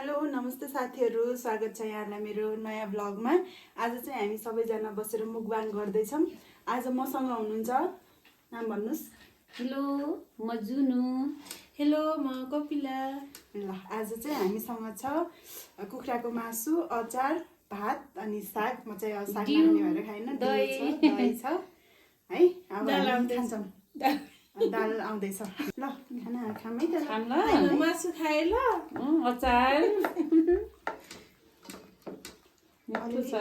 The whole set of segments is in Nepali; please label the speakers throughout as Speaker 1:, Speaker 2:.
Speaker 1: हेलो नमस्ते साथीहरू, स्वागत छ यहाँलाई मेरो नयाँ ब्लगमा। आज चाहिँ हामी सबैजना बसेर मुकबाङ गर्दैछौँ। आज मसँग हुनुहुन्छ, नाम भन्नुहोस्।
Speaker 2: हेलो म जुनु।
Speaker 3: हेलो म कपिला।
Speaker 1: ल आज चाहिँ हामीसँग छ कुखुराको मासु, अचार, भात अनि साग। म चाहिँ साग नखाने भएर खाइन, दही छ है। अब हामी खान्छौँ। दाल आउँदैछ। ल खाना खाम है त।
Speaker 2: खाम ल।
Speaker 3: मासु खाए ल।
Speaker 2: अचार मिठो छ।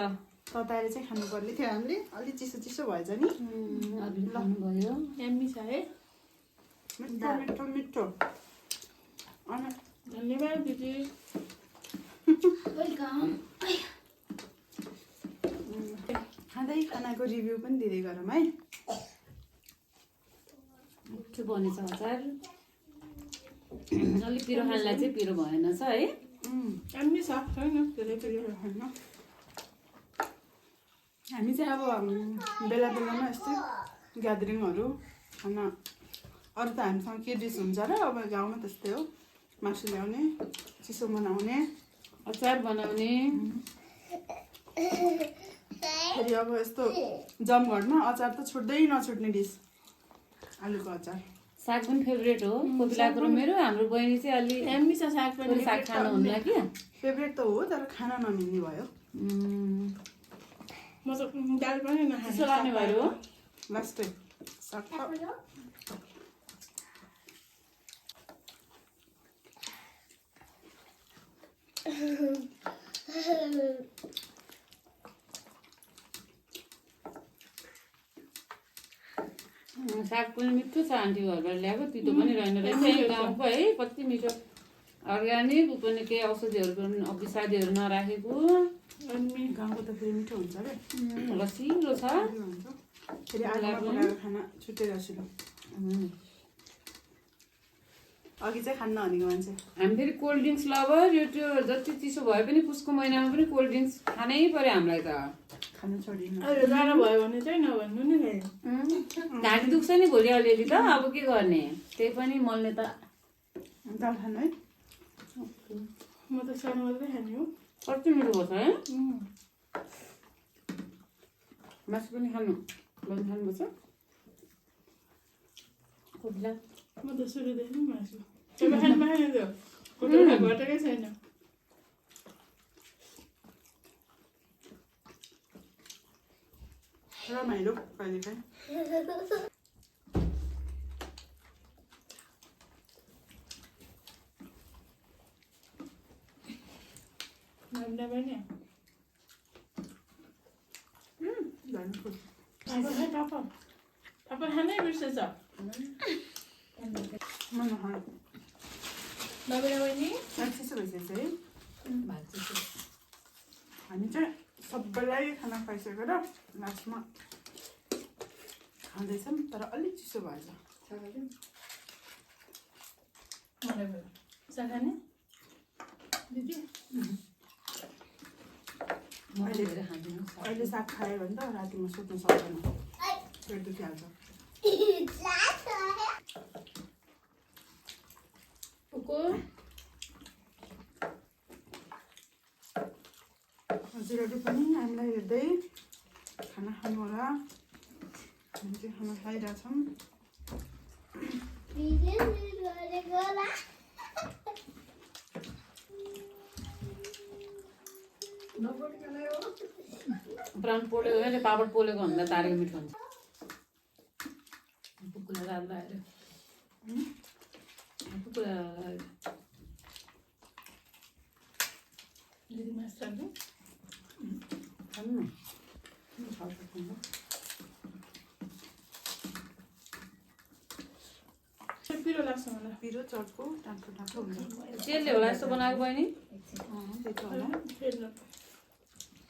Speaker 1: तताएर चाहिँ खानु पर्ने थियो हामीले। अलि चिसो चिसो भएछ नि।
Speaker 2: अलि खानु भयो।
Speaker 3: यम्मी छ है।
Speaker 1: मिठो मिठो मिठो।
Speaker 3: धन्यवाद दिदी।
Speaker 2: वेलकम।
Speaker 1: खाँदै खानाको रिभ्यू पनि दिँदै गरौँ है।
Speaker 2: मिठो बनेछ अचार। अलिक पिरो खानलाई चाहिँ पिरो भएनछ है।
Speaker 3: यम्मी छ, छैन धेरै पिरो
Speaker 1: होइन। हामी चाहिँ अब बेला बेलामा यस्तै ग्यादरिङहरू खान, अरू त हामीसँग के डिस हुन्छ र। अब गाउँमा त्यस्तै हो, मासु ल्याउने, चिसो बनाउने,
Speaker 2: अचार बनाउने।
Speaker 1: फेरि अब यस्तो जमघटमा अचार त छुट्दै नछुट्ने डिस, आलुको अचार।
Speaker 2: साग पनि फेभरेट हो कोपिलाको र मेरो। हाम्रो बहिनी चाहिँ अलि
Speaker 3: यम्मी छ साग पनि।
Speaker 2: साग खानुहुन्न कि।
Speaker 1: फेभरेट त हो तर खान नमिल्ने भयो।
Speaker 3: म त दाल पनि नखाने।
Speaker 2: चिसो लाग्ने भयो।
Speaker 1: लास्टै सक्छ।
Speaker 2: साग पनि मिठो छ। आन्टी घरबाट ल्याएको तितो पनि रहेन रहेछ। गाउँको है कति मिठो अर्ग्यानिक। ऊ पनि केही औषधिहरू पनि विषादीहरू नराखेको।
Speaker 1: अनि गाउँको त फेरि मिठो हुन्छ अरे।
Speaker 2: रसिलो छ।
Speaker 1: फेरि आलुमा पकाएको खाना छुट्टै रसिलो। अघि चाहिँ खान्न भनेको मान्छे।
Speaker 2: हामी फेरि कोल्ड ड्रिङ्क्स लभर। यो त्यो जति चिसो भए पनि पुसको महिनामा पनि कोल्ड ड्रिङ्क्स खानै पर्यो हामीलाई त।
Speaker 1: खानु छोडिनु।
Speaker 3: अहिले जाडो भयो भने चाहिँ नभन्नु नि फेरि।
Speaker 2: घाँटी दुख्छ नि भोलि अलिअलि त। अब के गर्ने, त्यही पनि मल्ने त।
Speaker 1: दाल खानु है।
Speaker 3: म त सानो मात्रै खाने हो।
Speaker 2: कति मिठो भएको छ है। मासु पनि खानु खानुपर्छ। कोपिला
Speaker 3: म त सुरुदेखि नै मासु। तपाईँ खानु पाएन त्यो कोटोमा घटेकै छैन।
Speaker 1: रमाइलो कहिलेकाहीँ।
Speaker 3: भन्दा पनि पापा पापा खानै बिर्सेछ।
Speaker 1: म नखानु।
Speaker 3: नबेला बहिनी
Speaker 1: चिसो भइसकेछ है। हामी चाहिँ सबैलाई खाना खाइसकेर लास्टमा खाँदैछौँ, तर अलिक चिसो भएछ।
Speaker 3: खाने दिदी
Speaker 1: अहिले साग खायो भने त रातिमा सुत्नु सक्दैन, पेट दुखिहाल्छ। हजुरहरू पनि हामीलाई हेर्दै खाना खानु होला। हामी चाहिँ खाना खाइरहेछौँ।
Speaker 2: ब्राउन पोलेको होइन, पापड पोलेको भन्दा तारेको मिठो हुन्छ। कुकुरा राख्दा आएर कुकुरा
Speaker 3: दिदी मासु राख्नु।
Speaker 2: खानु न।
Speaker 3: पिरो लाग्छ मलाई।
Speaker 1: पिरो चर्को टाँटो टाँटो हुन्छ।
Speaker 2: तेलले होला यस्तो बनाएको बहिनी।
Speaker 1: त्यही त होला।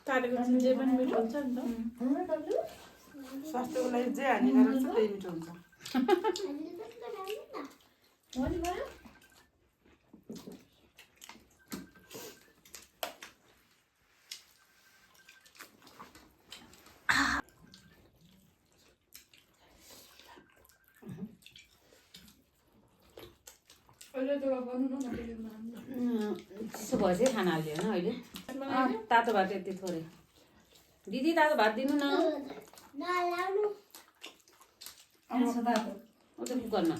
Speaker 3: तारेको चाहिँ जे पनि मिठो हुन्छ नि त।
Speaker 1: स्वास्थ्यको लागि जे हानिकारक छ त्यही मिठो हुन्छ।
Speaker 3: अहिले त गर्नु न
Speaker 2: चिसो भएपछि खाना हाल्यो होइन अहिले तातो भात यति थोरै दिदी तातो भात दिनु न उता कुकरमा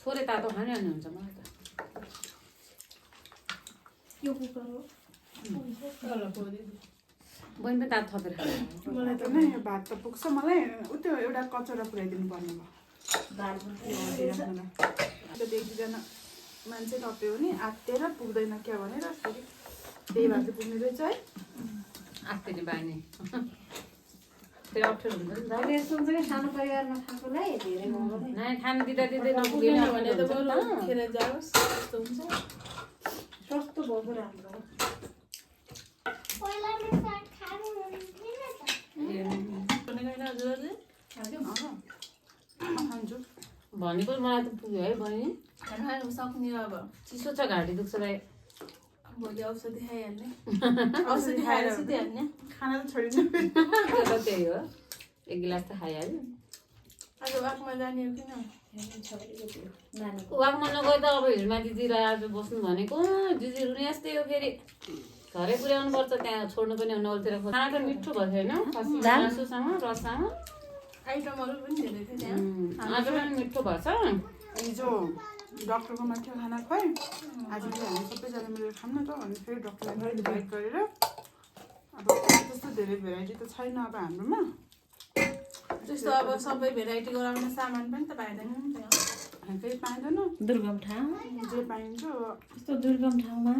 Speaker 2: थोरै तातो खाने अनि हुन्छ मलाई त
Speaker 3: यो कुकर हो
Speaker 2: बहिनी पनि तातो थपेर खानु
Speaker 1: मलाई त नै भात त पुग्छ मलाई त्यो एउटा कचौरा पुऱ्याइदिनु पर्ने भयो एक दुईजना मान्छे थप्यो भने आत्तेर पुग्दैन क्या भनेर फेरि त्यही भात चाहिँ पुग्ने रहेछ है
Speaker 2: आत्तिने बानी फेरि अप्ठ्यारो हुन्छ नि त
Speaker 4: यस्तो हुन्छ कि सानो परिवारमा खाएकोलाई धेरै महँगो नै।
Speaker 2: नानी खानु दिँदा दिँदै नपुगेन
Speaker 3: भने त बरु खेर जाओस् त्यस्तो हुन्छ
Speaker 4: सस्तो भएको राम्रो हो।
Speaker 1: खान्छु
Speaker 2: भनेको मलाई त पुग्यो है बहिनी
Speaker 3: खानु सक्ने अब
Speaker 2: चिसो छ घाँटी दुख्छ भाइ
Speaker 3: भोलि औषधि खाइहाल्ने औषधि खाएर सुतिहाल्ने
Speaker 1: खाना त छोडिनु
Speaker 2: त्यो त त्यही हो एक गिलास त खाइहाल्यो
Speaker 3: आज वाकमा जाने हो किन
Speaker 2: वाकमा नगए त अब हिँडमा दिदीलाई आज बस्नु भनेको दिदी रुने जस्तै हो फेरि घरै पुर्याउनु पर्छ त्यहाँ छोड्नु पनि नौलतिर खाना त मिठो भएको होइन खसी मासुसँग रससँग
Speaker 3: आइटमहरू पनि धेरै थियो त्यहाँ
Speaker 2: आज पनि मिठो भएछ
Speaker 1: हिजो डक्टरकोमा थियो खाना खुवाइ आज चाहिँ हामी सबैजना मिलेर खाऊँ न त अनि फेरि डक्टरलाई इन्भाइट गरेर अब त्यस्तो धेरै भेराइटी त छैन अब हाम्रोमा
Speaker 3: त्यस्तो अब सबै भेराइटी गराउने सामान पनि त पाइँदैन
Speaker 1: फेरि पाइँदैन
Speaker 4: दुर्गम ठाउँ
Speaker 1: जे पाइन्छ
Speaker 4: यस्तो दुर्गम ठाउँमा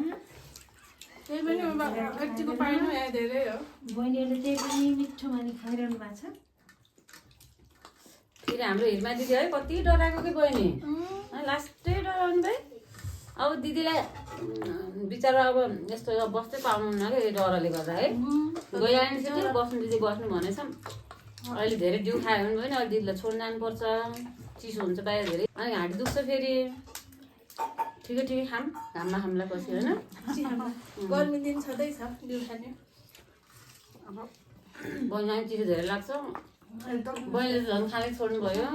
Speaker 3: त्यही पनि अब यतिको पाइनु यहाँ धेरै हो
Speaker 4: बहिनीहरूले त्यही पनि मिठो मानी खाइरहनु भएको छ।
Speaker 2: फेरि हाम्रो हिरमा दिदी है कति डराएको कि बहिनी लास्टै डराउनु भाइ अब दिदीलाई बिचरा अब यस्तो बस्दै पाउनुहुन्न कि डरले गर्दा है गइहाल्नु बस्नु दिदी बस्नु भनेछ अहिले धेरै जिउ खायो भने पनि अहिले दिदीलाई छोड्नु जानुपर्छ चिसो हुन्छ बाहिर धेरै अनि घाँटी दुख्छ फेरि ठिकै ठिकै खाऊँ घाममा खामलाई पछि होइन
Speaker 3: गर्मी दिन छँदैछ जिउ खाने
Speaker 1: अब
Speaker 2: बहिनीलाई चिसो धेरै लाग्छ
Speaker 1: एकदम
Speaker 2: बहिनीले झन् खानै छोड्नु भयो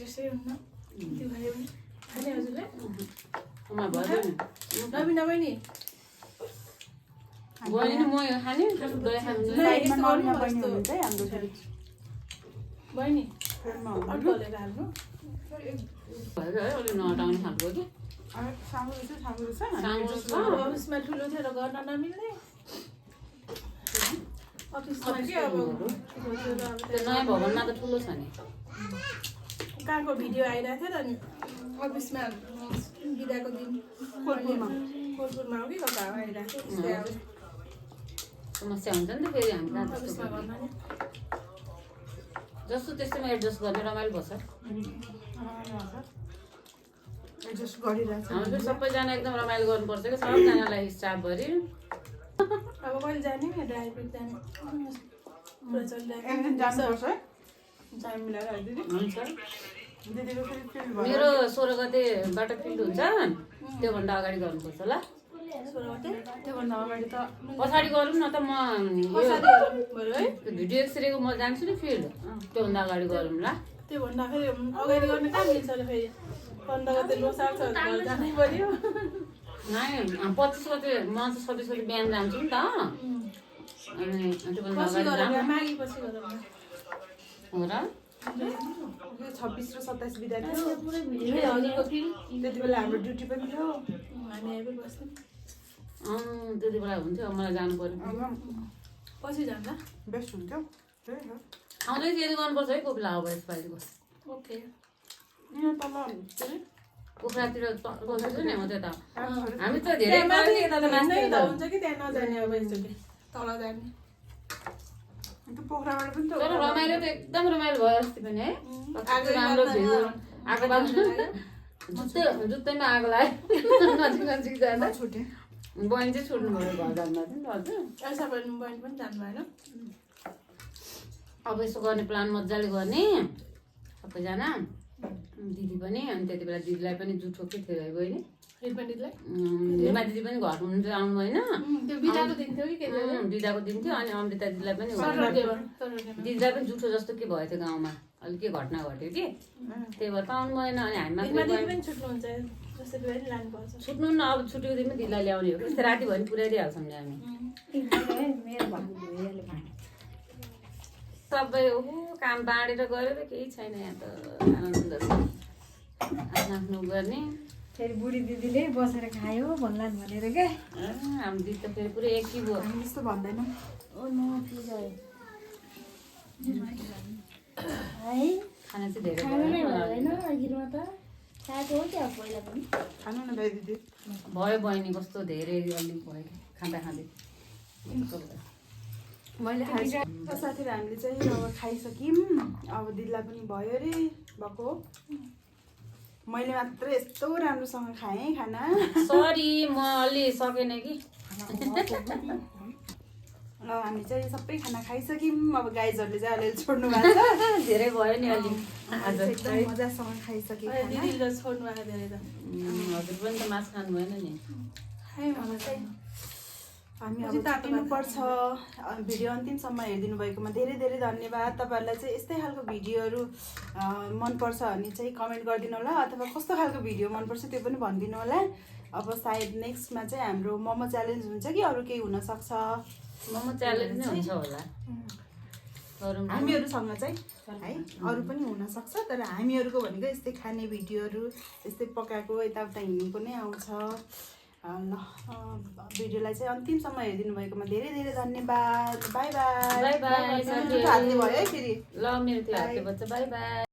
Speaker 3: जस्तै हुन्न जिउ खायो भने खाने हजुरले
Speaker 2: उमा भयो नि
Speaker 3: नबिना बहिनी
Speaker 2: बहिनी नि म यो खाने गए खानु
Speaker 1: साइडमा नर्मल बहिनी हुनुहुन्छ है हाम्रो फेरि
Speaker 3: बहिनी
Speaker 1: फेरिमा
Speaker 3: अड्कलेर हाल्नु
Speaker 2: भयो है अलिक नटाउने खालको कि
Speaker 1: सानो रहेछ
Speaker 2: सानो छ
Speaker 3: अफिसमा ठुलो थियो र गर्न नमिल्ने अफिसमा के अब
Speaker 2: त्यो नयाँ भवनमा त ठुलो छ नि
Speaker 3: कहाँको भिडियो आइरहेको थियो त नि अफिसमा बिदाको दिन कोलपुरमा हो कि कता आइरहेको थियो त्यस्तै अब
Speaker 2: समस्या हुन्छ नि त फेरि हामी जहाँ
Speaker 3: अफिसमा
Speaker 2: जस्तो
Speaker 3: भन्दा नि
Speaker 2: जस्तो त्यस्तोमा एडजस्ट गर्ने रमाइलो पर्छ
Speaker 1: एडजस्ट गरिरहेछ
Speaker 2: हाम्रो फेरि सबैजना एकदम रमाइलो गर्नुपर्छ कि सबजनालाई स्टाफभरि
Speaker 3: अब कहिले जाने नि ड्राइभर जाने पुरा चलिरहेको
Speaker 1: एकदिन जानुपर्छ है टाइम मिलाएर है दिदी
Speaker 2: हुन्छ
Speaker 1: दिदीको फेरि फिल भयो
Speaker 2: मेरो 16 गतेबाट फिल्ड हुन्छ त्योभन्दा अगाडि गर्नुपर्छ ल
Speaker 1: त्योभन्दा अगाडि त
Speaker 2: पछाडि गरौँ न त म
Speaker 3: भयो है
Speaker 2: भिडियो एक्सरेको म जान्छु नि फिल्ड त्योभन्दा अगाडि गरौँ ल
Speaker 3: त्यो भन्दाखेरि अगाडि गर्ने कहाँ मिल्छ र फेरि 15 गते लोसार छ घर जानै पर्यो
Speaker 2: नाइ 25 गते म त 26 गते बिहान जान्छु नि त अनि त्योभन्दा
Speaker 3: पछि
Speaker 2: अगाडि
Speaker 3: गरौँ
Speaker 2: जाऊँ
Speaker 3: माघी पछि गरौँ
Speaker 2: हो र
Speaker 1: 26 र 27 बिदा थियो
Speaker 4: पुरै भिडियो
Speaker 3: हजुरको फिल
Speaker 1: त्यति बेला हाम्रो ड्युटी पनि थियो
Speaker 3: हामी आइपुग बस्ने
Speaker 2: त्यति बेला हुन्थ्यो अब मलाई जानु पर्यो
Speaker 3: पछि जाँदा
Speaker 1: बेस्ट हुन्थ्यो त्यही हो
Speaker 2: आउँदै चेन्ज गर्नुपर्छ है कोही बेला अब यसपालिको
Speaker 3: ओके
Speaker 1: यहाँ तल के अरे
Speaker 2: कुखुरातिर बसेको नि हो त्यो त
Speaker 1: एप्सहरू
Speaker 2: हामी त धेरै गऱ्यो नि यता त
Speaker 3: नै
Speaker 2: मास्टर
Speaker 3: त हुन्छ कि त्यहाँ नजाने अब यसोले तल जाने
Speaker 1: त्यो पोखराबाट पनि त
Speaker 2: तर रमाइलो त एकदम रमाइलो भयो अस्ति पनि है कस्तो राम्रो थियो आगो बाल्नु जुत्तैमा आगो लाग्यो नजिक नजिक जाँदा
Speaker 1: छुटेँ
Speaker 2: बहिनी चाहिँ छुट्नु भयो घर जाँदा चाहिँ हजुर
Speaker 3: ऐसा बहिनी पनि जानु भएन
Speaker 2: अब यसो गर्ने प्लान मजाले गर्ने सबैजना दिदी पनि अनि त्यति बेला दिदीलाई पनि जुठो के थियो है बहिनी
Speaker 3: रिपन्डितलाई
Speaker 2: हिमा दिदी पनि घर हुनुहुन्छ आउनु भएन
Speaker 3: त्यो बिदाको दिन थियो कि के थियो
Speaker 2: बिदाको दिन थियो अनि अमृता दिदीलाई पनि
Speaker 3: सरहरूले
Speaker 2: दिदीलाई पनि जुठो जस्तो के भयो थियो गाउँमा अलिक के घटना घट्यो कि त्यही भएर पाउनु भएन अनि हामी
Speaker 3: दिनमा
Speaker 2: मात्रै
Speaker 3: दिन पनि छुट्नुहुन्छ जसरी भए पनि लानुपर्छ
Speaker 2: छुट्नु न अब छुट्यो दिनमा दिदीलाई ल्याउने हो कि यस्तै रातिभरि पुऱ्याइदिइहाल्छौँ नि हामी
Speaker 4: मेरो भन्नु भइहाल्यो भने
Speaker 2: सबै काम बाँडेर गऱ्यो र केही छैन यहाँ त आनन्द छ आफ्नो आफ्नो गर्ने
Speaker 4: फेरि बुढी दिदीले बसेर खायो भन्लान् भनेर क्या
Speaker 2: हाम्रो दिदी त फेरि पुरै एकी भयो
Speaker 1: हामी त्यस्तो भन्दैनौँ
Speaker 4: ओ न फिज है
Speaker 2: खाना चाहिँ धेरै
Speaker 4: खानु नै
Speaker 2: भयो।
Speaker 4: भएन अघिमा त खाएको हो क्या पहिला पनि
Speaker 1: खानु न दाइ दिदी
Speaker 2: भयो बहिनी कस्तो धेरै अलिक भयो कि खाँदा खाँदै
Speaker 1: मैले खाइसकेँ साथीहरू हामीले चाहिँ अब खाइसक्यौँ अब दिदीलाई पनि भयो अरे भएको हो मैले मात्र यस्तो राम्रोसँग खाएँ खाना
Speaker 2: सरी म अलि सकेन कि
Speaker 1: हामी चाहिँ सबै खाना खाइसक्यौँ अब गाइजहरूले चाहिँ अलिअलि छोड्नु भएको छ
Speaker 2: धेरै भयो नि अलि आज
Speaker 1: एकदम मजासँग खाइसकेँ खाना
Speaker 3: दिदीले छोड्नु आएको धेरै त
Speaker 2: हजुर पनि त मासु खानु भएन नि
Speaker 3: खाएँ मलाई चाहिँ
Speaker 1: हामी अब तातिनुपर्छ भिडियो अन्तिमसम्म हेरिदिनु भएकोमा धेरै धेरै धन्यवाद तपाईँहरूलाई चाहिँ यस्तै खालको भिडियोहरू मनपर्छ भने चाहिँ कमेन्ट गरिदिनु होला अथवा कस्तो खालको भिडियो मनपर्छ त्यो पनि भनिदिनु होला अब सायद नेक्स्टमा चाहिँ हाम्रो मोमो च्यालेन्ज हुन्छ कि अरू केही हुनसक्छ
Speaker 2: मोमो च्यालेन्ज नै हुन्छ होला अरू
Speaker 1: हामीहरूसँग चाहिँ है अरू पनि हुनसक्छ तर हामीहरूको भनेको यस्तै खाने भिडियोहरू यस्तै पकाएको यताउता हिँडेको नै आउँछ ल भिडियोलाई चाहिँ अन्तिमसम्म हेरिदिनु भएकोमा धेरै धेरै धन्यवाद बाई बाई
Speaker 2: बाई बाई
Speaker 1: हाल्ने भयो है फेरि
Speaker 2: ल मेरो त्यो हातले बच्चा बाई बाई